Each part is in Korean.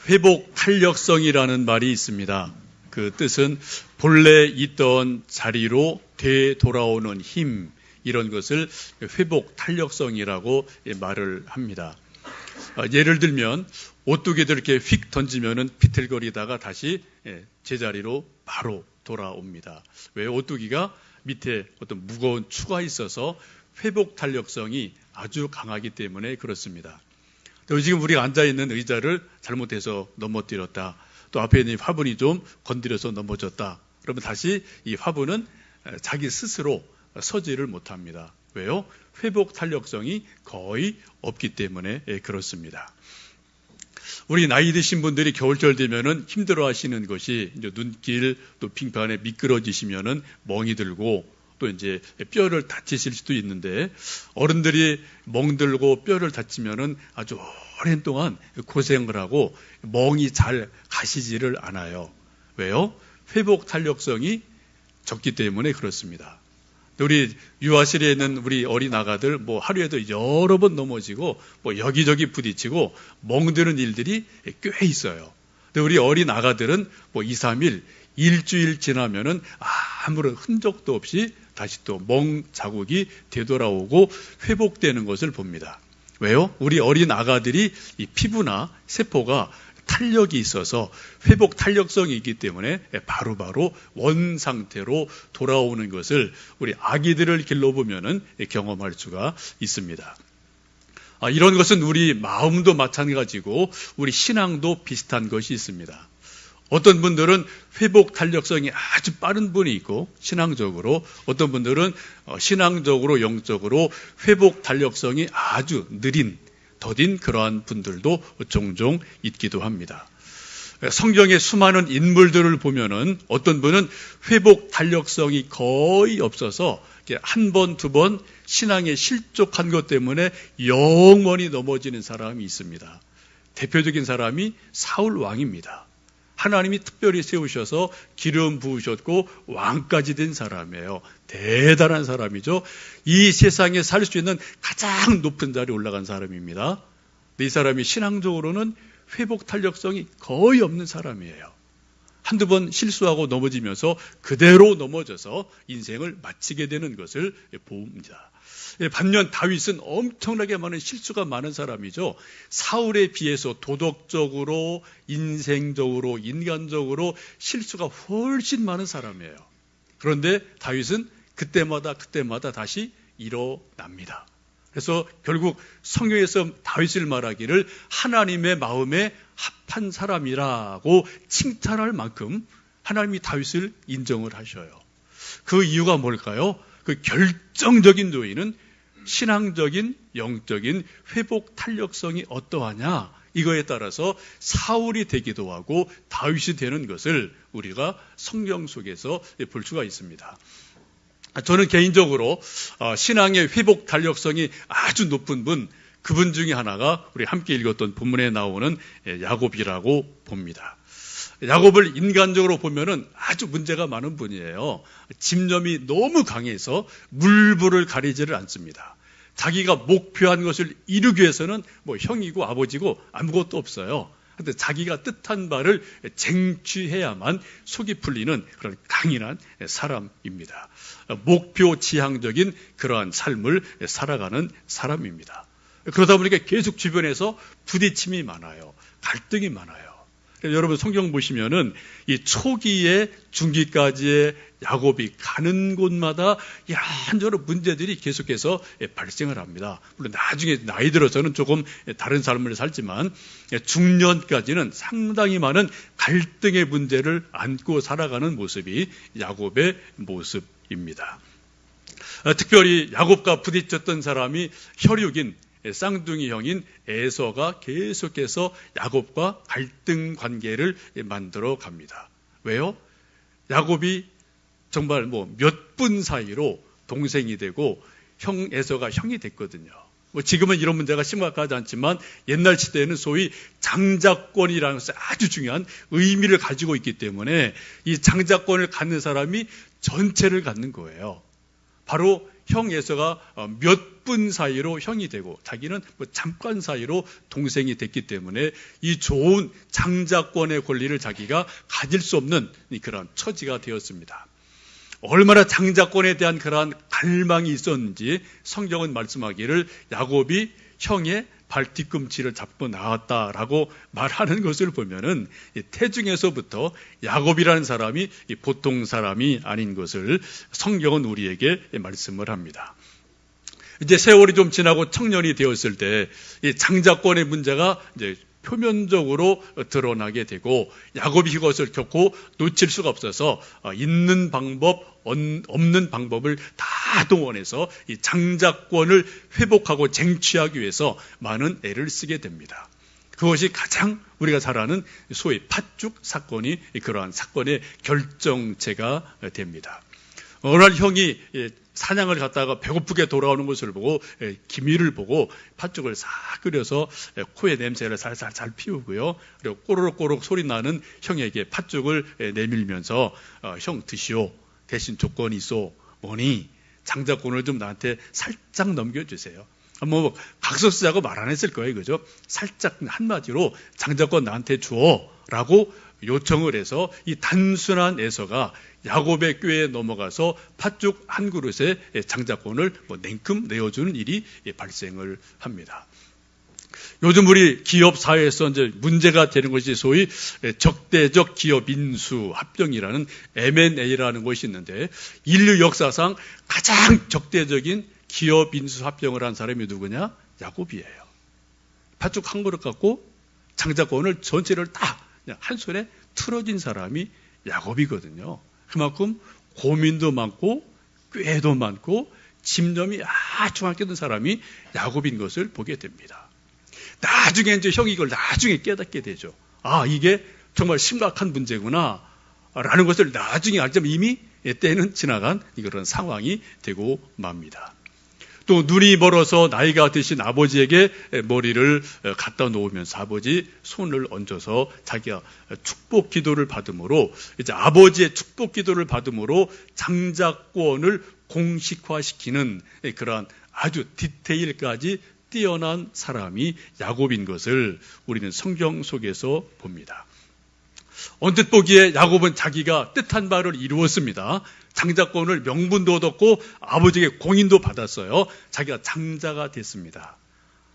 회복 탄력성이라는 말이 있습니다. 그 뜻은 본래 있던 자리로 되돌아오는 힘, 이런 것을 회복 탄력성이라고 말을 합니다. 예를 들면 오뚜기도 이렇게 휙 던지면은 비틀거리다가 다시 제자리로 바로 돌아옵니다. 왜? 오뚜기가 밑에 어떤 무거운 추가 있어서 회복 탄력성이 아주 강하기 때문에 그렇습니다. 지금 우리가 앉아있는 의자를 잘못해서 넘어뜨렸다. 또 앞에 있는 화분이 좀 건드려서 넘어졌다. 그러면 다시 이 화분은 자기 스스로 서지를 못합니다. 왜요? 회복 탄력성이 거의 없기 때문에 그렇습니다. 우리 나이 드신 분들이 겨울철 되면은 힘들어 하시는 것이 이제 눈길 또 빙판에 미끄러지시면은 멍이 들고 또 이제 뼈를 다치실 수도 있는데 어른들이 멍들고 뼈를 다치면은 아주 오랜 동안 고생을 하고 멍이 잘 가시지를 않아요. 왜요? 회복 탄력성이 적기 때문에 그렇습니다. 우리 유아실에 있는 우리 어린 아가들 뭐 하루에도 여러 번 넘어지고 뭐 여기저기 부딪히고 멍드는 일들이 꽤 있어요. 근데 우리 어린 아가들은 뭐 2, 3일, 일주일 지나면은 아무런 흔적도 없이 다시 또 멍 자국이 되돌아오고 회복되는 것을 봅니다. 왜요? 우리 어린 아가들이 이 피부나 세포가 탄력이 있어서 회복 탄력성이 있기 때문에 바로바로 원상태로 돌아오는 것을 우리 아기들을 길러보면 경험할 수가 있습니다. 이런 것은 우리 마음도 마찬가지고 우리 신앙도 비슷한 것이 있습니다. 어떤 분들은 회복 탄력성이 아주 빠른 분이 있고 신앙적으로, 어떤 분들은 신앙적으로 영적으로 회복 탄력성이 아주 느린 더딘 그러한 분들도 종종 있기도 합니다. 성경의 수많은 인물들을 보면은 어떤 분은 회복 탄력성이 거의 없어서 한 번, 두 번 신앙에 실족한 것 때문에 영원히 넘어지는 사람이 있습니다. 대표적인 사람이 사울 왕입니다. 하나님이 특별히 세우셔서 기름 부으셨고 왕까지 된 사람이에요. 대단한 사람이죠. 이 세상에 살 수 있는 가장 높은 자리에 올라간 사람입니다. 이 사람이 신앙적으로는 회복 탄력성이 거의 없는 사람이에요. 한두 번 실수하고 넘어지면서 그대로 넘어져서 인생을 마치게 되는 것을 봅니다. 반면 다윗은 엄청나게 많은 실수가 많은 사람이죠. 사울에 비해서 도덕적으로, 인생적으로, 인간적으로 실수가 훨씬 많은 사람이에요. 그런데 다윗은 그때마다 다시 일어납니다. 그래서 결국 성경에서 다윗을 말하기를 하나님의 마음에 합한 사람이라고 칭찬할 만큼 하나님이 다윗을 인정을 하셔요. 그 이유가 뭘까요? 그 결정적인 요인은 신앙적인, 영적인 회복 탄력성이 어떠하냐, 이거에 따라서 사울이 되기도 하고 다윗이 되는 것을 우리가 성경 속에서 볼 수가 있습니다. 저는 개인적으로 신앙의 회복 탄력성이 아주 높은 분, 그분 중에 하나가 우리 함께 읽었던 본문에 나오는 야곱이라고 봅니다. 야곱을 인간적으로 보면은 아주 문제가 많은 분이에요. 집념이 너무 강해서 물불을 가리지를 않습니다. 자기가 목표한 것을 이루기 위해서는 뭐 형이고 아버지고 아무것도 없어요. 그런데 자기가 뜻한 바를 쟁취해야만 속이 풀리는 그런 강인한 사람입니다. 목표 지향적인 그러한 삶을 살아가는 사람입니다. 그러다 보니까 계속 주변에서 부딪힘이 많아요. 갈등이 많아요. 여러분 성경 보시면은 이 초기에 중기까지의 야곱이 가는 곳마다 이런저런 문제들이 계속해서 발생을 합니다. 물론 나중에 나이 들어서는 조금 다른 삶을 살지만 중년까지는 상당히 많은 갈등의 문제를 안고 살아가는 모습이 야곱의 모습입니다. 특별히 야곱과 부딪혔던 사람이 혈육인 쌍둥이 형인 에서가 계속해서 야곱과 갈등 관계를 만들어 갑니다. 왜요? 야곱이 정말 몇 분 사이로 동생이 되고 형 에서가 형이 됐거든요. 지금은 이런 문제가 심각하지 않지만 옛날 시대에는 소위 장자권이라는 것이 아주 중요한 의미를 가지고 있기 때문에 이 장자권을 갖는 사람이 전체를 갖는 거예요. 바로 형 에서가 몇 분 사이로 형이 되고 자기는 잠깐 사이로 동생이 됐기 때문에 이 좋은 장자권의 권리를 자기가 가질 수 없는 그런 처지가 되었습니다. 얼마나 장자권에 대한 그러한 갈망이 있었는지 성경은 말씀하기를 야곱이 형의 발 뒤꿈치를 잡고 나왔다라고 말하는 것을 보면은 태중에서부터 야곱이라는 사람이 보통 사람이 아닌 것을 성경은 우리에게 말씀을 합니다. 이제 세월이 좀 지나고 청년이 되었을 때 이 장자권의 문제가 이제 표면적으로 드러나게 되고 야곱이 이것을 겪고 놓칠 수가 없어서 있는 방법, 없는 방법을 다 동원해서 이 장자권을 회복하고 쟁취하기 위해서 많은 애를 쓰게 됩니다. 그것이 가장 우리가 잘 아는 소위 팥죽 사건이 그러한 사건의 결정체가 됩니다. 어느 날 형이 사냥을 갔다가 배고프게 돌아오는 것을 보고 기미를 보고 팥죽을 싹 끓여서 코에 냄새를 살살 피우고요. 그리고 꼬르륵꼬르륵 소리 나는 형에게 팥죽을 내밀면서 형 드시오. 대신 조건이 있어. 뭐니? 장자권을 좀 나한테 살짝 넘겨주세요. 뭐 각서쓰자고 말 안 했을 거예요. 그죠? 살짝 한마디로 장자권 나한테 주어 라고 요청을 해서 이 단순한 에서가 야곱의 꾀에 넘어가서 팥죽 한 그릇에 장자권을 냉큼 내어주는 일이 발생을 합니다. 요즘 우리 기업 사회에서 이제 문제가 되는 것이 소위 적대적 기업 인수 합병이라는 M&A라는 것이 있는데 인류 역사상 가장 적대적인 기업 인수 합병을 한 사람이 누구냐? 야곱이에요. 팥죽 한 그릇 갖고 장자권을 전체를 다 한 손에 틀어진 사람이 야곱이거든요. 그만큼 고민도 많고 꾀도 많고 집념이 아주 많게 사람이 야곱인 것을 보게 됩니다. 나중에 이제 형이 이걸 나중에 깨닫게 되죠. 아, 이게 정말 심각한 문제구나 라는 것을 나중에 알자면 이미 때는 지나간 그런 상황이 되고 맙니다. 또 눈이 멀어서 나이가 드신 아버지에게 머리를 갖다 놓으면서 아버지 손을 얹어서 자기가 축복 기도를 받음으로 이제 아버지의 축복 기도를 받음으로 장자권을 공식화시키는 그러한 아주 디테일까지 뛰어난 사람이 야곱인 것을 우리는 성경 속에서 봅니다. 언뜻 보기에 야곱은 자기가 뜻한 바를 이루었습니다. 장자권을 명분도 얻었고 아버지에게 공인도 받았어요. 자기가 장자가 됐습니다.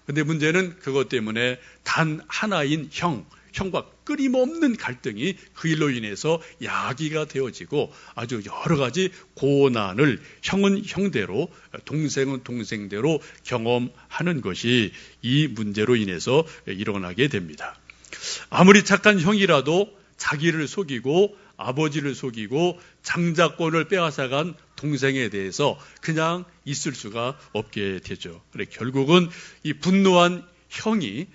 그런데 문제는 그것 때문에 단 하나인 형과 끊임없는 갈등이 그 일로 인해서 야기가 되어지고 아주 여러 가지 고난을 형은 형대로 동생은 동생대로 경험하는 것이 이 문제로 인해서 일어나게 됩니다. 아무리 착한 형이라도 자기를 속이고 아버지를 속이고 장자권을 빼앗아간 동생에 대해서 그냥 있을 수가 없게 되죠. 그래 결국은 이 분노한 형이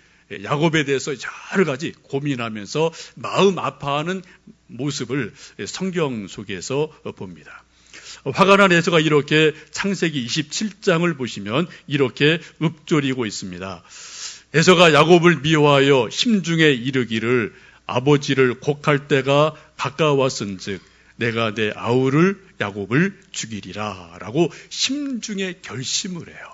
야곱에 대해서 여러 가지 고민하면서 마음 아파하는 모습을 성경 속에서 봅니다. 화가 난 에서가 이렇게 창세기 27장을 보시면 이렇게 읊조리고 있습니다. 에서가 야곱을 미워하여 심중에 이르기를 아버지를 곡할 때가 가까웠은즉 내가 내 아우를 야곱을 죽이리라 라고 심중에 결심을 해요.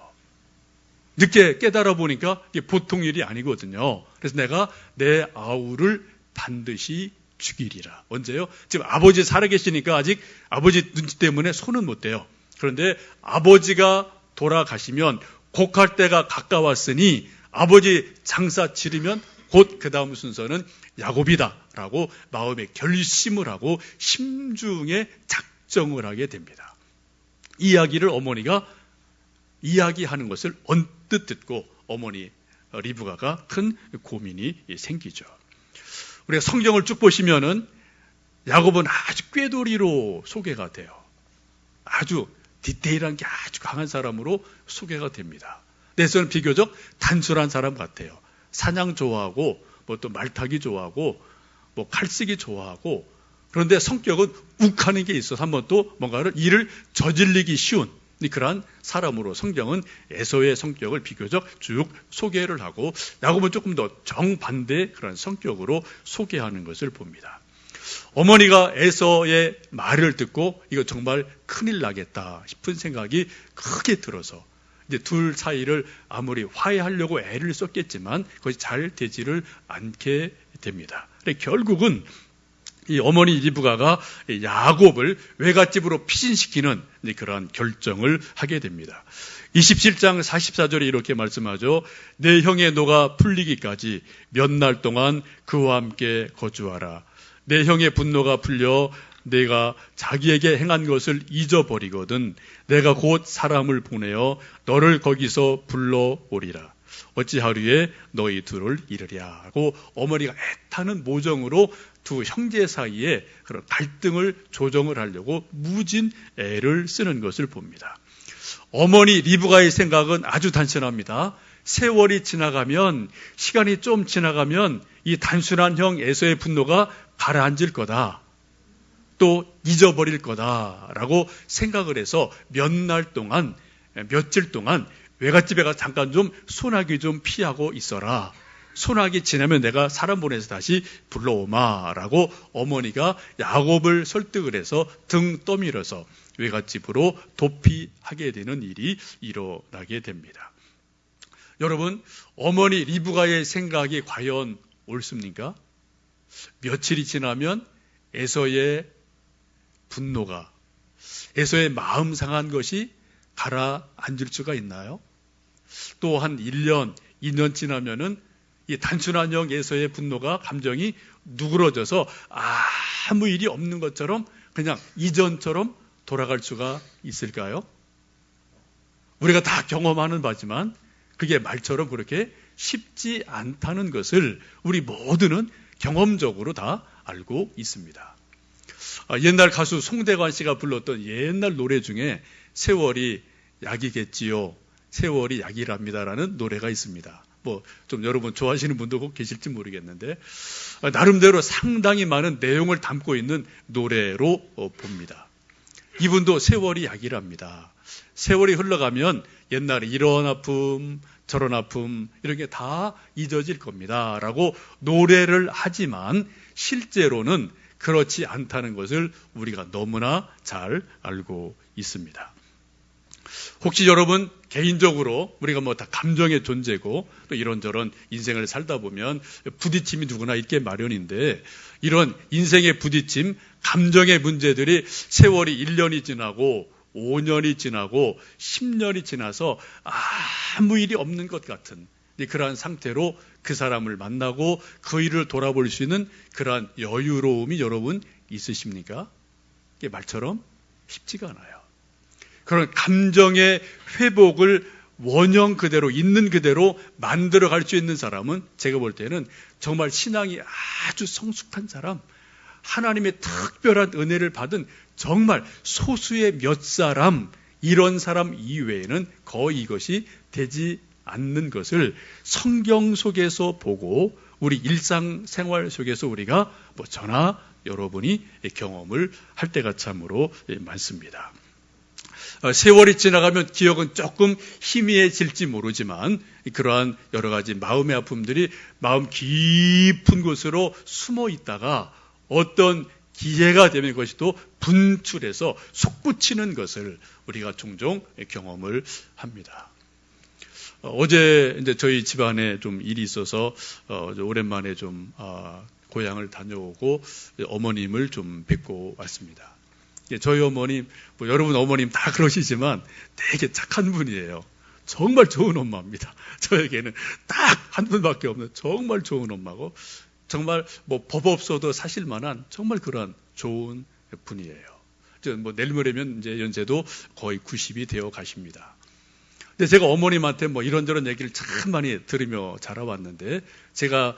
늦게 깨달아 보니까 이게 보통 일이 아니거든요. 그래서 내가 내 아우를 반드시 죽이리라. 언제요? 지금 아버지 살아계시니까 아직 아버지 눈치 때문에 손은 못 대요. 그런데 아버지가 돌아가시면 곡할 때가 가까웠으니 아버지 장사 치르면 곧 그 다음 순서는 야곱이다라고 마음에 결심을 하고 심중에 작정을 하게 됩니다. 이 이야기를 어머니가 이야기하는 것을 언뜻 듣고 어머니 리브가가 큰 고민이 생기죠. 우리가 성경을 쭉 보시면은 야곱은 아주 꾀돌이로 소개가 돼요. 아주 디테일한 게 아주 강한 사람으로 소개가 됩니다. 내서는 비교적 단순한 사람 같아요. 사냥 좋아하고 뭐 또 말타기 좋아하고 뭐 칼쓰기 좋아하고 그런데 성격은 욱하는 게 있어서 한번 또 뭔가를 일을 저질리기 쉬운 그러한 사람으로 성경은 에서의 성격을 비교적 쭉 소개를 하고 야곱은 조금 더 정반대의 그런 성격으로 소개하는 것을 봅니다. 어머니가 에서의 말을 듣고 이거 정말 큰일 나겠다 싶은 생각이 크게 들어서 이제 둘 사이를 아무리 화해하려고 애를 썼겠지만 그것이 잘 되지를 않게 됩니다. 결국은 이 어머니 리브가가 야곱을 외갓집으로 피신시키는 그러한 결정을 하게 됩니다. 27장 44절에 이렇게 말씀하죠. 내 형의 노가 풀리기까지 몇 날 동안 그와 함께 거주하라. 내 형의 분노가 풀려 내가 자기에게 행한 것을 잊어버리거든 내가 곧 사람을 보내어 너를 거기서 불러오리라. 어찌 하루에 너희 둘을 이르랴 하고 어머니가 애타는 모정으로 두 형제 사이에 그런 갈등을 조정을 하려고 무진 애를 쓰는 것을 봅니다. 어머니 리브가의 생각은 아주 단순합니다. 세월이 지나가면, 시간이 좀 지나가면 이 단순한 형 에서의 분노가 가라앉을 거다. 또 잊어버릴 거다라고 생각을 해서 몇 날 동안, 며칠 동안 외갓집에 가서 잠깐 좀 소나기 좀 피하고 있어라. 소나기 지나면 내가 사람 보내서 다시 불러오마라고 어머니가 야곱을 설득을 해서 등 떠밀어서 외갓집으로 도피하게 되는 일이 일어나게 됩니다. 여러분, 어머니 리브가의 생각이 과연 옳습니까? 며칠이 지나면 에서의 분노가, 에서의 마음 상한 것이 가라앉을 수가 있나요? 또 한 1년, 2년 지나면은 이 단순한 형 에서의 분노가, 감정이 누그러져서 아무 일이 없는 것처럼 그냥 이전처럼 돌아갈 수가 있을까요? 우리가 다 경험하는 바지만 그게 말처럼 그렇게 쉽지 않다는 것을 우리 모두는 경험적으로 다 알고 있습니다. 옛날 가수 송대관 씨가 불렀던 옛날 노래 중에 세월이 약이겠지요. 세월이 약이랍니다라는 노래가 있습니다. 좀 여러분 좋아하시는 분도 꼭 계실지 모르겠는데 나름대로 상당히 많은 내용을 담고 있는 노래로 봅니다. 이분도 세월이 약이랍니다. 세월이 흘러가면 옛날에 이런 아픔, 저런 아픔 이런 게 다 잊어질 겁니다. 라고 노래를 하지만 실제로는 그렇지 않다는 것을 우리가 너무나 잘 알고 있습니다. 혹시 여러분 개인적으로 우리가 다 감정의 존재고 또 이런저런 인생을 살다 보면 부딪힘이 누구나 있게 마련인데 이런 인생의 부딪힘, 감정의 문제들이 세월이 1년이 지나고 5년이 지나고 10년이 지나서 아무 일이 없는 것 같은 그러한 상태로 그 사람을 만나고 그 일을 돌아볼 수 있는 그러한 여유로움이 여러분 있으십니까? 이게 말처럼 쉽지가 않아요. 그런 감정의 회복을 원형 그대로 있는 그대로 만들어갈 수 있는 사람은 제가 볼 때는 정말 신앙이 아주 성숙한 사람, 하나님의 특별한 은혜를 받은 정말 소수의 몇 사람, 이런 사람 이외에는 거의 이것이 되지 않는 것을 성경 속에서 보고 우리 일상생활 속에서 우리가 저나 여러분이 경험을 할 때가 참으로 많습니다. 세월이 지나가면 기억은 조금 희미해질지 모르지만 그러한 여러 가지 마음의 아픔들이 마음 깊은 곳으로 숨어 있다가 어떤 기회가 되면 그것이 또 분출해서 솟구치는 것을 우리가 종종 경험을 합니다. 어제 이제 저희 집안에 좀 일이 있어서 오랜만에 좀 고향을 다녀오고 어머님을 좀 뵙고 왔습니다. 저희 어머님, 여러분 어머님 다 그러시지만 되게 착한 분이에요. 정말 좋은 엄마입니다. 저에게는 딱 한 분밖에 없는 정말 좋은 엄마고 정말 법 없어도 사실 만한 정말 그런 좋은 분이에요. 내일 모레면 이제 연세도 거의 90이 되어 가십니다. 근데 제가 어머님한테 이런저런 얘기를 참 많이 들으며 자라왔는데 제가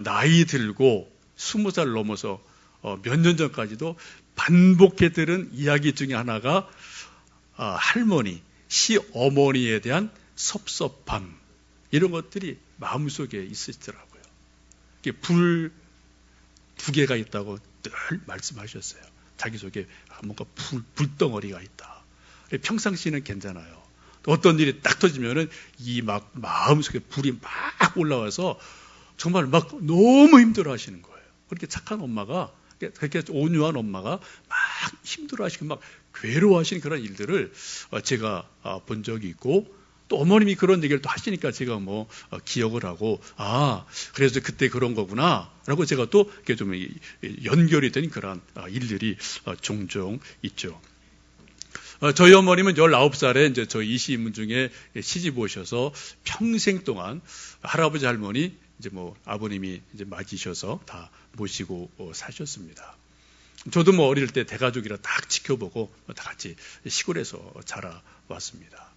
나이 들고 20살 넘어서 몇 년 전까지도 반복해 들은 이야기 중에 하나가 할머니, 시어머니에 대한 섭섭함 이런 것들이 마음속에 있으시더라고요. 불 2개가 있다고 늘 말씀하셨어요. 자기 속에 뭔가 불덩어리가 있다. 평상시는 괜찮아요. 어떤 일이 딱 터지면은 이 마음속에 불이 막 올라와서 정말 너무 힘들어 하시는 거예요. 그렇게 착한 엄마가 그렇게 온유한 엄마가 막 힘들어하시고 막 괴로워하시는 그런 일들을 제가 본 적이 있고, 또 어머님이 그런 얘기를 또 하시니까 제가 기억을 하고, 그래서 그때 그런 거구나 라고 제가 또 이렇게 좀 연결이 된 그런 일들이 종종 있죠. 저희 어머님은 19살에 이제 저희 이시인문 중에 시집 오셔서 평생 동안 할아버지 할머니 이제 아버님이 이제 맞으셔서 다 모시고 사셨습니다. 저도 어릴 때 대가족이라 딱 지켜보고 다 같이 시골에서 자라왔습니다.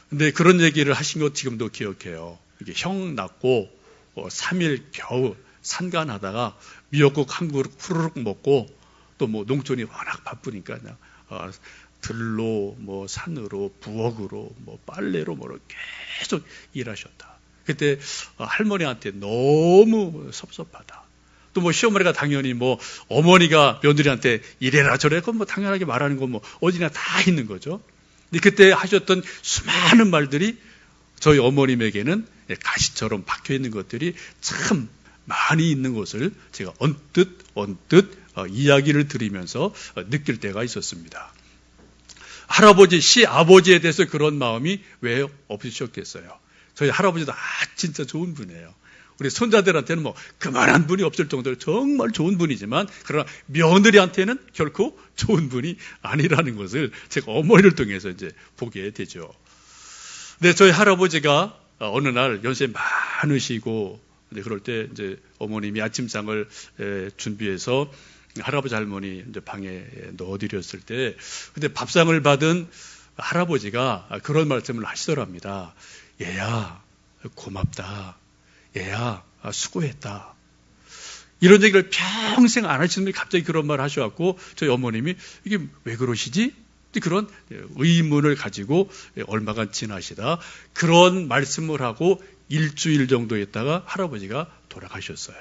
근데 그런 얘기를 하신 거 지금도 기억해요. 이게 형 낳고 3일 겨우 산간하다가 미역국 한 그릇 후루룩 먹고, 또 농촌이 워낙 바쁘니까 그냥 들로 산으로 부엌으로 빨래로 계속 일하셨다. 그때 할머니한테 너무 섭섭하다. 또 시어머니가 당연히 어머니가 며느리한테 이래라 저래라 그건 당연하게 말하는 건 어디나 다 있는 거죠. 근데 그때 하셨던 수많은 말들이 저희 어머님에게는 가시처럼 박혀 있는 것들이 참 많이 있는 것을 제가 언뜻 이야기를 들으면서 느낄 때가 있었습니다. 할아버지, 시아버지에 대해서 그런 마음이 왜 없으셨겠어요? 저희 할아버지도 진짜 좋은 분이에요. 우리 손자들한테는 그만한 분이 없을 정도로 정말 좋은 분이지만, 그러나 며느리한테는 결코 좋은 분이 아니라는 것을 제가 어머니를 통해서 이제 보게 되죠. 근데 저희 할아버지가 어느 날 연세 많으시고, 그럴 때 이제 어머님이 아침상을 준비해서 할아버지 할머니 이제 방에 넣어드렸을 때, 근데 밥상을 받은 할아버지가 그런 말씀을 하시더랍니다. 얘야, 고맙다. 얘야, 수고했다. 이런 얘기를 평생 안 하시는 분이 갑자기 그런 말을 하셔갖고, 저희 어머님이 이게 왜 그러시지? 그런 의문을 가지고 얼마간 지나시다 그런 말씀을 하고 일주일 정도 있다가 할아버지가 돌아가셨어요.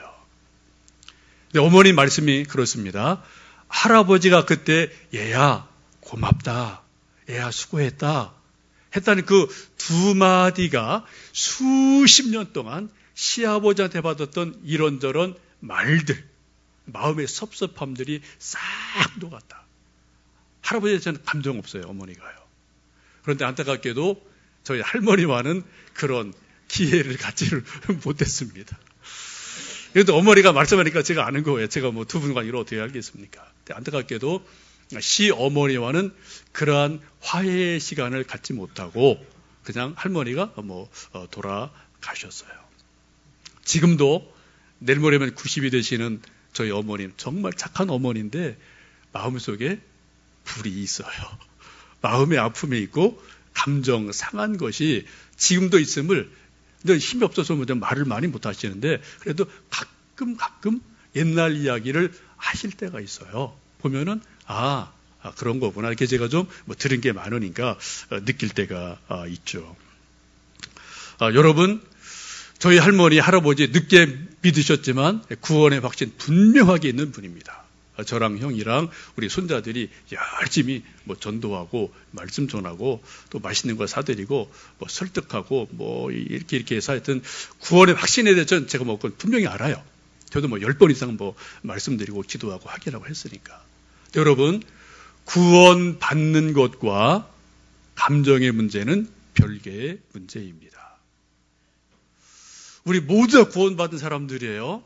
근데 어머니 말씀이 그렇습니다. 할아버지가 그때 얘야 고맙다, 얘야 수고했다 했다는 그 두 마디가 수십 년 동안 시아버지한테 받았던 이런저런 말들, 마음의 섭섭함들이 싹 녹았다. 할아버지한테는 감정 없어요, 어머니가요. 그런데 안타깝게도 저희 할머니와는 그런 기회를 갖지를 못했습니다. 그래도 어머니가 말씀하니까 제가 아는 거예요. 제가 두 분과 이걸 어떻게 알겠습니까? 안타깝게도 시어머니와는 그러한 화해의 시간을 갖지 못하고 그냥 할머니가 돌아가셨어요. 지금도 내일 모레면 90이 되시는 저희 어머님, 정말 착한 어머니인데 마음속에 불이 있어요. 마음의 아픔이 있고 감정 상한 것이 지금도 있음을, 근데 힘이 없어서 말을 많이 못 하시는데 그래도 가끔 옛날 이야기를 하실 때가 있어요. 보면은 그런 거구나 이렇게 제가 좀 들은 게 많으니까 느낄 때가 있죠. 여러분, 저희 할머니 할아버지 늦게 믿으셨지만 구원의 확신 분명하게 있는 분입니다. 저랑 형이랑 우리 손자들이 열심히 전도하고 말씀 전하고 또 맛있는 거 사드리고 설득하고 이렇게 해서 하여튼 구원의 확신에 대해서 제가 분명히 알아요. 저도 10번 이상 말씀드리고 기도하고 하기라고 했으니까. 여러분, 구원 받는 것과 감정의 문제는 별개의 문제입니다. 우리 모두 다 구원받은 사람들이에요.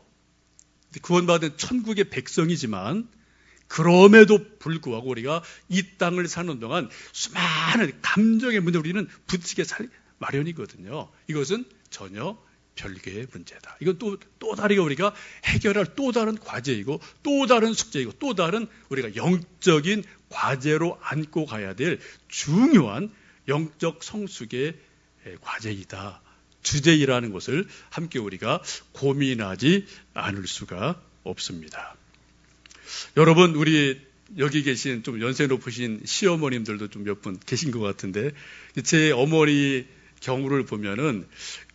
구원받은 천국의 백성이지만 그럼에도 불구하고 우리가 이 땅을 사는 동안 수많은 감정의 문제 우리는 부딪히게 살 마련이거든요. 이것은 전혀 별개의 문제다. 이건 또 다르게 우리가 해결할 또 다른 과제이고 또 다른 숙제이고 또 다른 우리가 영적인 과제로 안고 가야 될 중요한 영적 성숙의 과제이다. 주제이라는 것을 함께 우리가 고민하지 않을 수가 없습니다. 여러분, 우리 여기 계신 좀 연세 높으신 시어머님들도 좀 몇 분 계신 것 같은데 제 어머니 경우를 보면은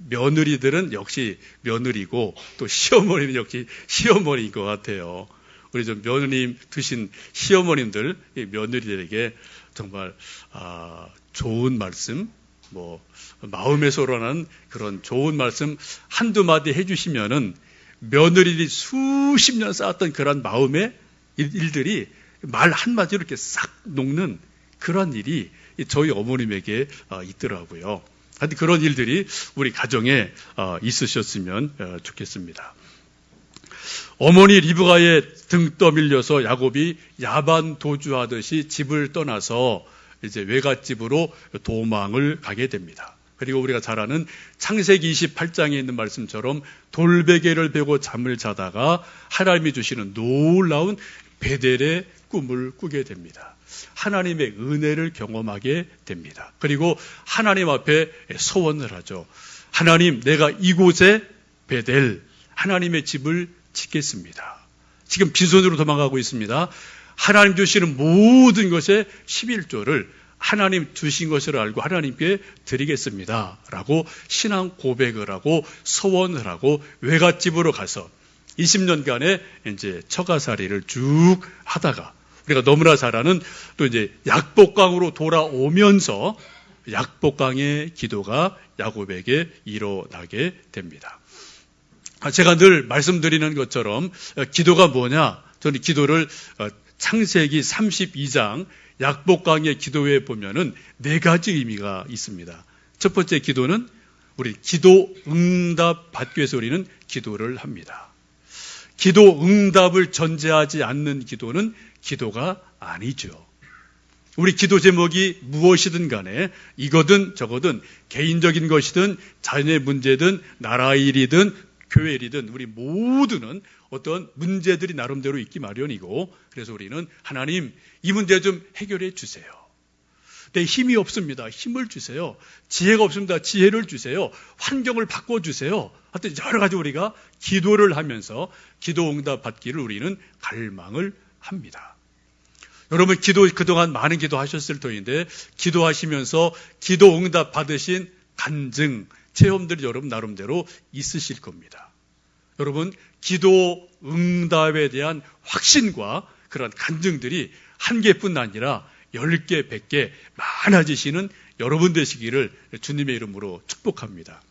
며느리들은 역시 며느리고 또 시어머니는 역시 시어머니인 것 같아요. 우리 좀 며느님 드신 시어머님들 며느리들에게 정말 좋은 말씀, 마음에서 우러나는 그런 좋은 말씀 한두 마디 해주시면은 며느리들이 수십 년 쌓았던 그런 마음의 일들이 말 한마디로 이렇게 싹 녹는 그런 일이 저희 어머님에게 있더라고요. 하여튼 그런 일들이 우리 가정에 있으셨으면 좋겠습니다. 어머니 리브가의 등 떠밀려서 야곱이 야반 도주하듯이 집을 떠나서 이제 외갓집으로 도망을 가게 됩니다. 그리고 우리가 잘 아는 창세기 28장에 있는 말씀처럼 돌베개를 베고 잠을 자다가 하나님이 주시는 놀라운 베델의 꿈을 꾸게 됩니다. 하나님의 은혜를 경험하게 됩니다. 그리고 하나님 앞에 서원을 하죠. 하나님, 내가 이곳에 베델, 하나님의 집을 짓겠습니다. 지금 빈손으로 도망가고 있습니다. 하나님 주시는 모든 것의 11조를 하나님 주신 것을 알고 하나님께 드리겠습니다. 라고 신앙 고백을 하고 서원을 하고 외갓집으로 가서 20년간의 이제 처가살이를 쭉 하다가 우리가 너무나 잘 아는 또 이제 약복강으로 돌아오면서 약복강의 기도가 야곱에게 일어나게 됩니다. 제가 늘 말씀드리는 것처럼 기도가 뭐냐? 저는 기도를 창세기 32장 약복강의 기도에 보면은 4가지 의미가 있습니다. 첫 번째 기도는 우리 기도 응답 받기 위해서 우리는 기도를 합니다. 기도 응답을 전제하지 않는 기도는 기도가 아니죠. 우리 기도 제목이 무엇이든 간에 이거든 저거든 개인적인 것이든 자녀의 문제든 나라 일이든 교회 일이든 우리 모두는 어떤 문제들이 나름대로 있기 마련이고 그래서 우리는 하나님 이 문제 좀 해결해 주세요. 내 힘이 없습니다. 힘을 주세요. 지혜가 없습니다. 지혜를 주세요. 환경을 바꿔주세요. 하여튼 여러 가지 우리가 기도를 하면서 기도 응답 받기를 우리는 갈망을 합니다. 여러분 기도 그동안 많은 기도하셨을 터인데 기도하시면서 기도 응답 받으신 간증, 체험들이 여러분 나름대로 있으실 겁니다. 여러분 기도 응답에 대한 확신과 그런 간증들이 한 개뿐 아니라 10개, 100개 많아지시는 여러분 되시기를 주님의 이름으로 축복합니다.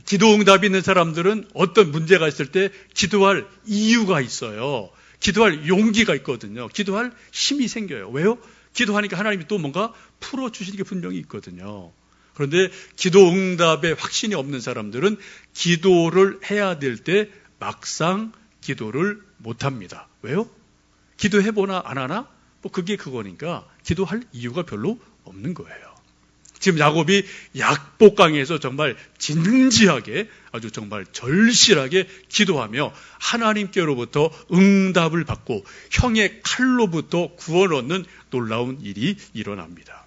기도 응답이 있는 사람들은 어떤 문제가 있을 때 기도할 이유가 있어요. 기도할 용기가 있거든요. 기도할 힘이 생겨요. 왜요? 기도하니까 하나님이 또 뭔가 풀어주시는 게 분명히 있거든요. 그런데 기도 응답에 확신이 없는 사람들은 기도를 해야 될 때 막상 기도를 못합니다. 왜요? 기도해보나 안 하나? 뭐 그게 그거니까 기도할 이유가 별로 없는 거예요. 지금 야곱이 약복강에서 정말 진지하게 아주 정말 절실하게 기도하며 하나님께로부터 응답을 받고 형의 칼로부터 구원 얻는 놀라운 일이 일어납니다.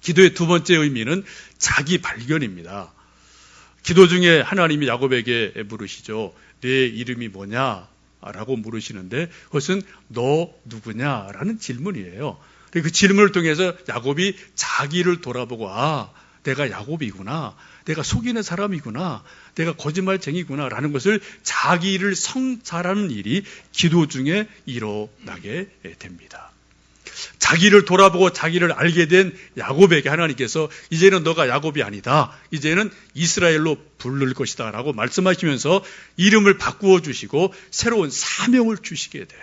기도의 두 번째 의미는 자기 발견입니다. 기도 중에 하나님이 야곱에게 물으시죠. 내 이름이 뭐냐? 라고 물으시는데 그것은 너 누구냐라는 질문이에요. 그 질문을 통해서 야곱이 자기를 돌아보고 내가 야곱이구나. 내가 속이는 사람이구나. 내가 거짓말쟁이구나 라는 것을 자기를 성찰하는 일이 기도 중에 일어나게 됩니다. 자기를 돌아보고 자기를 알게 된 야곱에게 하나님께서 이제는 너가 야곱이 아니다. 이제는 이스라엘로 부를 것이다 라고 말씀하시면서 이름을 바꾸어 주시고 새로운 사명을 주시게 돼요.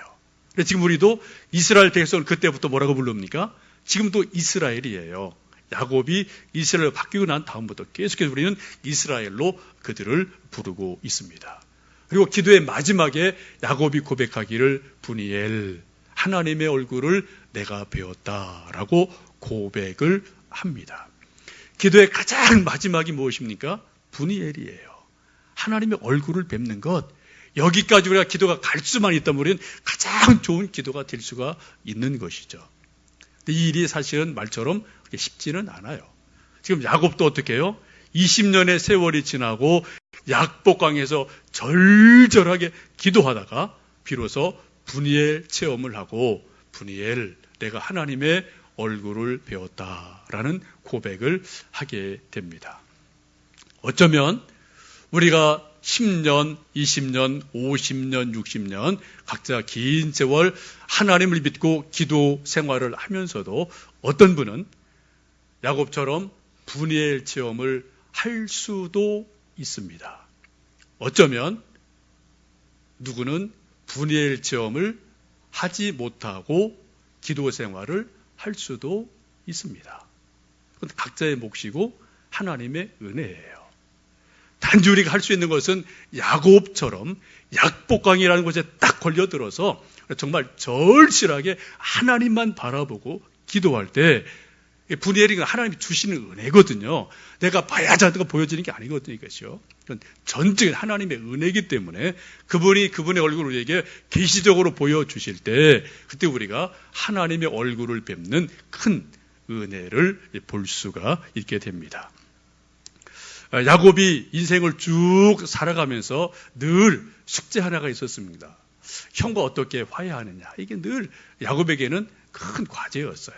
지금 우리도 이스라엘 백성을 그때부터 뭐라고 부릅니까? 지금도 이스라엘이에요. 야곱이 이스라엘로 바뀌고 난 다음부터 계속해서 우리는 이스라엘로 그들을 부르고 있습니다. 그리고 기도의 마지막에 야곱이 고백하기를 분이엘 하나님의 얼굴을 내가 배웠다라고 고백을 합니다. 기도의 가장 마지막이 무엇입니까? 분이엘이에요. 하나님의 얼굴을 뵙는 것. 여기까지 우리가 기도가 갈 수만 있다면 우리는 가장 좋은 기도가 될 수가 있는 것이죠. 근데 이 일이 사실은 말처럼 그렇게 쉽지는 않아요. 지금 야곱도 어떻게 해요? 20년의 세월이 지나고 약복강에서 절절하게 기도하다가 비로소 분이엘 체험을 하고 분이엘 내가 하나님의 얼굴을 배웠다라는 고백을 하게 됩니다. 어쩌면 우리가 10년, 20년, 50년, 60년 각자 긴 세월 하나님을 믿고 기도 생활을 하면서도 어떤 분은 야곱처럼 분이엘 체험을 할 수도 있습니다. 어쩌면 누구는 분이엘 체험을 하지 못하고 기도 생활을 할 수도 있습니다. 그건 각자의 몫이고 하나님의 은혜예요. 단지 우리가 할 수 있는 것은 야곱처럼 약복강이라는 곳에 딱 걸려들어서 정말 절실하게 하나님만 바라보고 기도할 때, 분이엘이 하나님이 주시는 은혜거든요. 내가 봐야지 하는 거 보여지는 게 아니거든요, 이것이요. 그건 전적인 하나님의 은혜이기 때문에 그분이 그분의 얼굴을 우리에게 계시적으로 보여주실 때, 그때 우리가 하나님의 얼굴을 뵙는 큰 은혜를 볼 수가 있게 됩니다. 야곱이 인생을 쭉 살아가면서 늘 숙제 하나가 있었습니다. 형과 어떻게 화해하느냐. 이게 늘 야곱에게는 큰 과제였어요.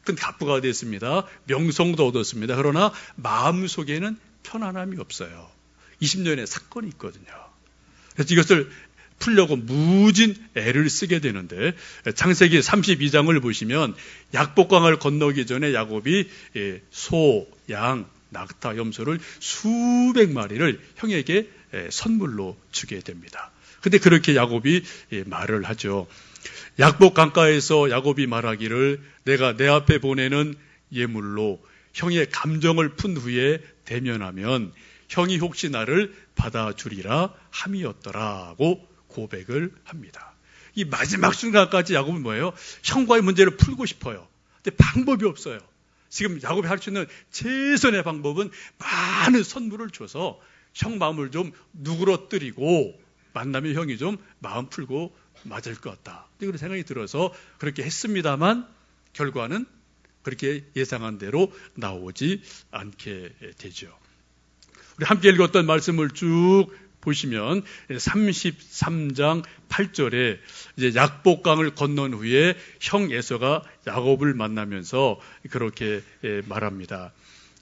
큰 갑부가 됐습니다. 명성도 얻었습니다. 그러나 마음속에는 편안함이 없어요. 20년의 사건이 있거든요. 그래서 이것을 풀려고 무진 애를 쓰게 되는데, 창세기 32장을 보시면 약복강을 건너기 전에 야곱이 소, 양, 낙타, 염소를 수백 마리를 형에게 선물로 주게 됩니다. 근데 그렇게 야곱이 말을 하죠. 약복 강가에서 야곱이 말하기를 내가 내 앞에 보내는 예물로 형의 감정을 푼 후에 대면하면 형이 혹시 나를 받아주리라 함이었더라고 고백을 합니다. 이 마지막 순간까지 야곱은 뭐예요? 형과의 문제를 풀고 싶어요. 근데 방법이 없어요. 지금 야곱이 할 수 있는 최선의 방법은 많은 선물을 줘서 형 마음을 좀 누그러뜨리고 만나면 형이 좀 마음 풀고 맞을 것 같다. 그런 생각이 들어서 그렇게 했습니다만 결과는 그렇게 예상한 대로 나오지 않게 되죠. 우리 함께 읽었던 말씀을 쭉 보시면 33장 8절에 이제 약복강을 건넌 후에 형 에서가 야곱을 만나면서 그렇게 말합니다.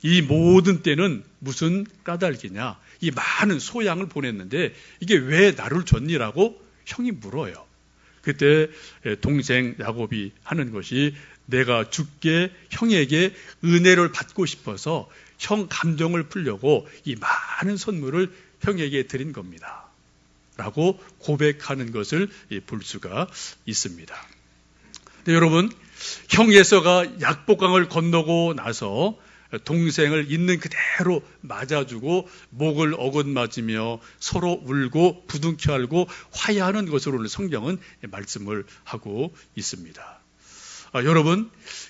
이 모든 때는 무슨 까닭이냐? 이 많은 소양을 보냈는데 이게 왜 나를 줬니라고 형이 물어요. 그때 동생 야곱이 하는 것이 내가 주께 형에게 은혜를 받고 싶어서 형 감정을 풀려고 이 많은 선물을 형에게 드린 겁니다. 라고 고백하는 것을 볼 수가 있습니다. 근데 여러분, 형 에서가 약복강을 건너고 나서 동생을 있는 그대로 맞아주고 목을 어긋맞으며 서로 울고 부둥켜 안고 화해하는 것으로 오늘 성경은 말씀을 하고 있습니다. 여러분,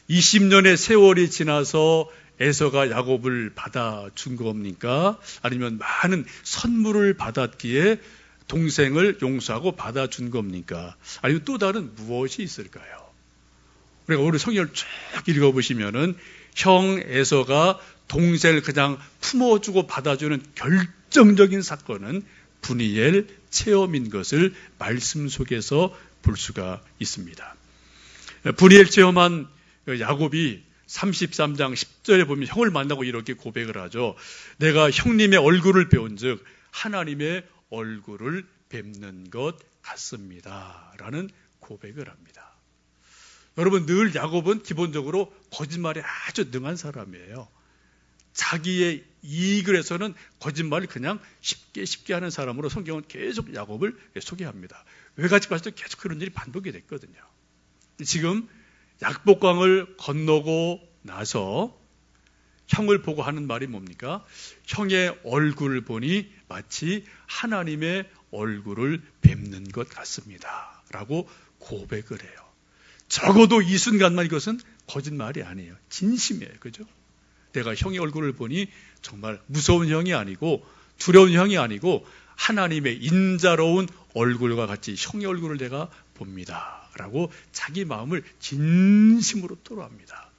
20년의 세월이 지나서 에서가 야곱을 받아준 겁니까? 아니면 많은 선물을 받았기에 동생을 용서하고 받아준 겁니까? 아니면 또 다른 무엇이 있을까요? 우리가 오늘 성경을 쭉 읽어보시면은 형 에서가 동생을 그냥 품어주고 받아주는 결정적인 사건은 분이엘 체험인 것을 말씀 속에서 볼 수가 있습니다. 분이엘 체험한 야곱이 33장 10절에 보면 형을 만나고 이렇게 고백을 하죠. 내가 형님의 얼굴을 배운 즉 하나님의 얼굴을 뵙는 것 같습니다. 라는 고백을 합니다. 여러분, 늘 야곱은 기본적으로 거짓말에 아주 능한 사람이에요. 자기의 이익을 해서는 거짓말을 그냥 쉽게 하는 사람으로 성경은 계속 야곱을 소개합니다. 외갓집 갔을 때 계속 그런 일이 반복이 됐거든요. 지금 약복강을 건너고 나서 형을 보고 하는 말이 뭡니까? 형의 얼굴을 보니 마치 하나님의 얼굴을 뵙는 것 같습니다. 라고 고백을 해요. 적어도 이 순간만 이것은 거짓말이 아니에요. 진심이에요. 그죠? 내가 형의 얼굴을 보니 정말 무서운 형이 아니고 두려운 형이 아니고 하나님의 인자로운 얼굴과 같이 형의 얼굴을 내가 봅니다. 라고 자기 마음을 진심으로 토로합니다.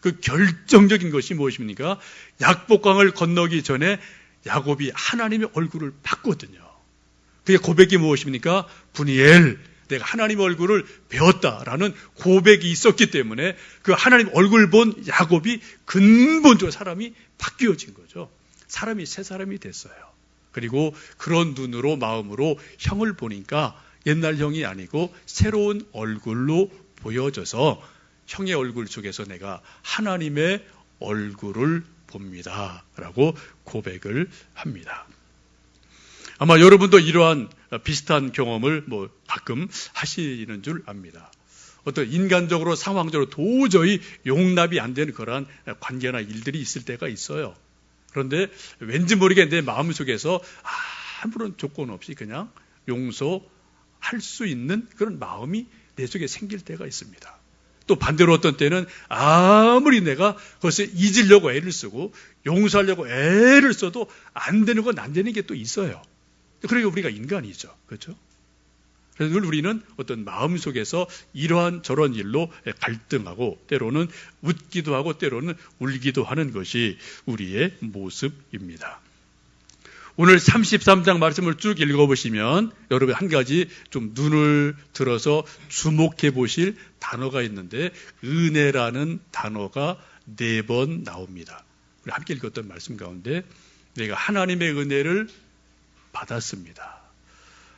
그 결정적인 것이 무엇입니까? 약복강을 건너기 전에 야곱이 하나님의 얼굴을 봤거든요. 그의 고백이 무엇입니까? 분이엘, 내가 하나님의 얼굴을 배웠다라는 고백이 있었기 때문에 그 하나님 얼굴 본 야곱이 근본적으로 사람이 바뀌어진 거죠. 사람이 새 사람이 됐어요. 그리고 그런 눈으로 마음으로 형을 보니까 옛날 형이 아니고 새로운 얼굴로 보여져서 형의 얼굴 속에서 내가 하나님의 얼굴을 봅니다. 라고 고백을 합니다. 아마 여러분도 이러한 비슷한 경험을 가끔 하시는 줄 압니다. 어떤 인간적으로 상황적으로 도저히 용납이 안 되는 그러한 관계나 일들이 있을 때가 있어요. 그런데 왠지 모르게 내 마음속에서 아무런 조건 없이 그냥 용서할 수 있는 그런 마음이 내 속에 생길 때가 있습니다. 또 반대로 어떤 때는 아무리 내가 그것을 잊으려고 애를 쓰고 용서하려고 애를 써도 안 되는 건 안 되는 게 또 있어요. 그러니까 우리가 인간이죠. 그렇죠? 그래서 늘 우리는 어떤 마음속에서 이러한 저런 일로 갈등하고 때로는 웃기도 하고 때로는 울기도 하는 것이 우리의 모습입니다. 오늘 33장 말씀을 쭉 읽어보시면 여러분 한 가지 좀 눈을 들어서 주목해 보실 단어가 있는데 은혜라는 단어가 4번 나옵니다. 우리 함께 읽었던 말씀 가운데 내가 하나님의 은혜를 받았습니다.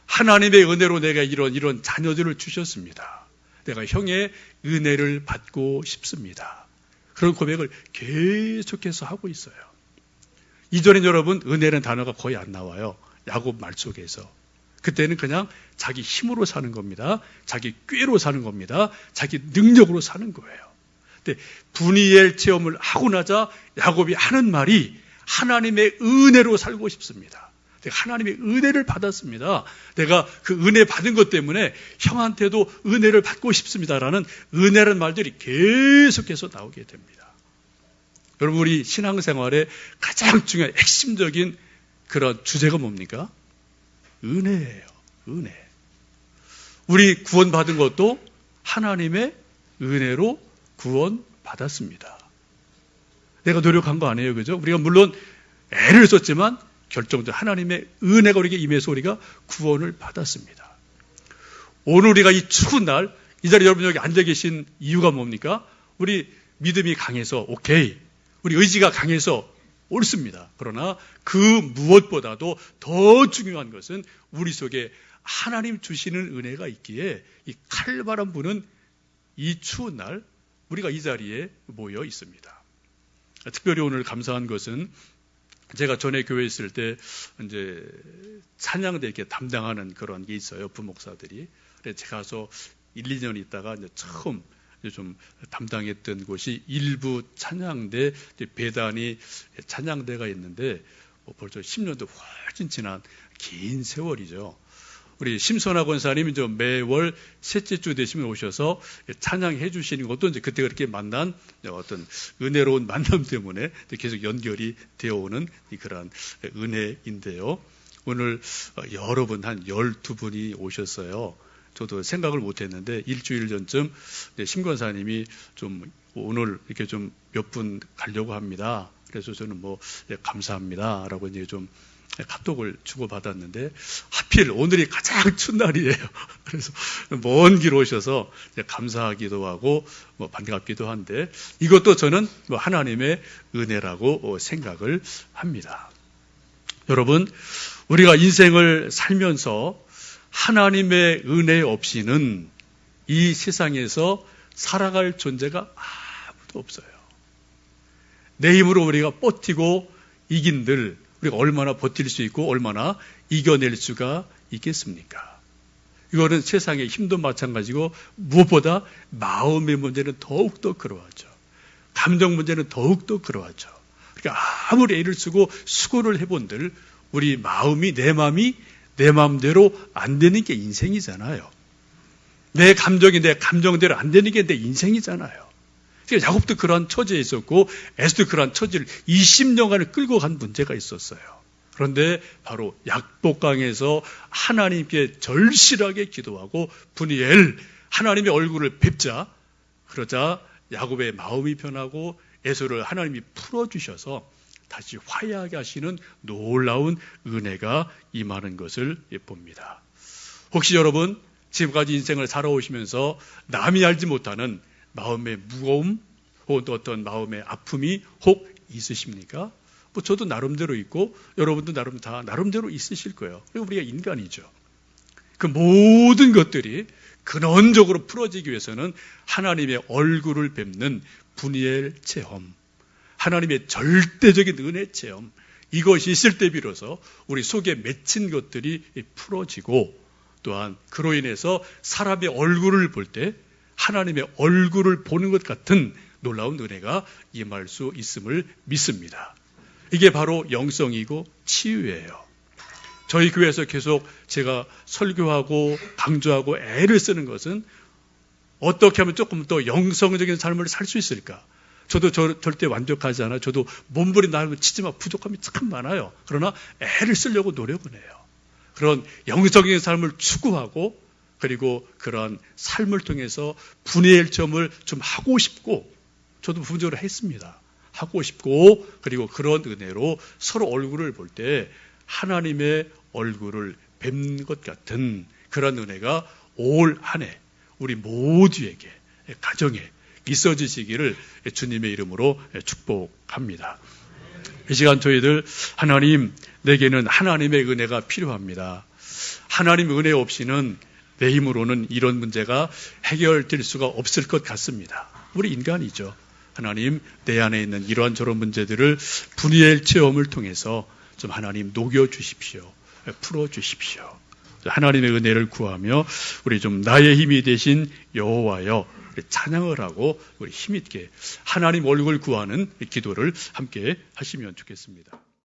하나님의 은혜로 내가 이런 자녀들을 주셨습니다. 내가 형의 은혜를 받고 싶습니다. 그런 고백을 계속해서 하고 있어요. 이전엔 여러분 은혜라는 단어가 거의 안 나와요. 야곱 말 속에서. 그때는 그냥 자기 힘으로 사는 겁니다. 자기 꾀로 사는 겁니다. 자기 능력으로 사는 거예요. 근데 분이엘 체험을 하고 나자 야곱이 하는 말이 하나님의 은혜로 살고 싶습니다. 내가 하나님의 은혜를 받았습니다. 내가 그 은혜 받은 것 때문에 형한테도 은혜를 받고 싶습니다라는 은혜라는 말들이 계속해서 나오게 됩니다. 여러분 우리 신앙생활의 가장 중요한 핵심적인 그런 주제가 뭡니까? 은혜예요. 은혜. 우리 구원받은 것도 하나님의 은혜로 구원받았습니다. 내가 노력한 거 아니에요. 그죠? 우리가 물론 애를 썼지만 결정적으로 하나님의 은혜가 우리에게 임해서 우리가 구원을 받았습니다. 오늘 우리가 이 추운 날, 이 자리에 여러분 여기 앉아 계신 이유가 뭡니까? 우리 믿음이 강해서 오케이. 우리 의지가 강해서 옳습니다. 그러나 그 무엇보다도 더 중요한 것은 우리 속에 하나님 주시는 은혜가 있기에 이 칼바람 부는 이 추운 날 우리가 이 자리에 모여 있습니다. 특별히 오늘 감사한 것은 제가 전에 교회에 있을 때 이제 찬양대 이렇게 담당하는 그런 게 있어요. 부목사들이. 그래서 제가 가서 1, 2년 있다가 이제 처음 좀 담당했던 곳이 일부 찬양대 배단이 찬양대가 있는데 벌써 10년도 훨씬 지난 긴 세월이죠. 우리 심선하 권사님이 매월 셋째 주 되시면 오셔서 찬양해 주시는 것도 이제 그때 그렇게 만난 어떤 은혜로운 만남 때문에 계속 연결이 되어 오는 그런 은혜인데요. 오늘 여러분 한 12분이 오셨어요. 저도 생각을 못 했는데 일주일 전쯤 심 권사님이 좀 오늘 이렇게 좀 몇 분 가려고 합니다. 그래서 저는 감사합니다. 라고 이제 좀 카톡을 주고받았는데 하필 오늘이 가장 추운 날이에요. 그래서 먼 길 오셔서 감사하기도 하고 반갑기도 한데 이것도 저는 하나님의 은혜라고 생각을 합니다. 여러분 우리가 인생을 살면서 하나님의 은혜 없이는 이 세상에서 살아갈 존재가 아무도 없어요. 내 힘으로 우리가 버티고 이긴들 우리가 얼마나 버틸 수 있고 얼마나 이겨낼 수가 있겠습니까? 이거는 세상의 힘도 마찬가지고 무엇보다 마음의 문제는 더욱더 그러하죠. 감정 문제는 더욱더 그러하죠. 그러니까 아무리 애를 쓰고 수고를 해본들 우리 마음이 내 마음대로 안 되는 게 인생이잖아요. 내 감정이 내 감정대로 안 되는 게 내 인생이잖아요. 야곱도 그러한 처지에 있었고 에스도 그러한 처지를 20년간을 끌고 간 문제가 있었어요. 그런데 바로 약복강에서 하나님께 절실하게 기도하고 분이엘 하나님의 얼굴을 뵙자 그러자 야곱의 마음이 변하고 에서를 하나님이 풀어주셔서 다시 화해하게 하시는 놀라운 은혜가 임하는 것을 봅니다. 혹시 여러분 지금까지 인생을 살아오시면서 남이 알지 못하는 마음의 무거움 혹은 또 어떤 마음의 아픔이 혹 있으십니까? 저도 나름대로 있고 여러분도 나름대로 있으실 거예요. 우리가 인간이죠. 그 모든 것들이 근원적으로 풀어지기 위해서는 하나님의 얼굴을 뵙는 분이엘 체험, 하나님의 절대적인 은혜 체험, 이것이 있을 때 비로소 우리 속에 맺힌 것들이 풀어지고 또한 그로 인해서 사람의 얼굴을 볼 때 하나님의 얼굴을 보는 것 같은 놀라운 은혜가 임할 수 있음을 믿습니다. 이게 바로 영성이고 치유예요. 저희 교회에서 계속 제가 설교하고 강조하고 애를 쓰는 것은 어떻게 하면 조금 더 영성적인 삶을 살 수 있을까? 저도 절대 완벽하지 않아요. 저도 몸부림나는 거 치지만 부족함이 참 많아요. 그러나 애를 쓰려고 노력은 해요. 그런 영성적인 삶을 추구하고 그리고 그런 삶을 통해서 분의 일점을 좀 하고 싶고 저도 부분적으로 했습니다. 하고 싶고 그리고 그런 은혜로 서로 얼굴을 볼 때 하나님의 얼굴을 뵙는 것 같은 그런 은혜가 올 한 해 우리 모두에게 가정에 있어지시기를 주님의 이름으로 축복합니다. 이 시간 저희들 하나님 내게는 하나님의 은혜가 필요합니다. 하나님의 은혜 없이는 내 힘으로는 이런 문제가 해결될 수가 없을 것 같습니다. 우리 인간이죠. 하나님 내 안에 있는 이러한 저런 문제들을 분이엘 체험을 통해서 좀 하나님 녹여주십시오. 풀어주십시오. 하나님의 은혜를 구하며 우리 좀 나의 힘이 되신 여호와여 찬양을 하고 우리 힘있게 하나님 얼굴 구하는 기도를 함께 하시면 좋겠습니다.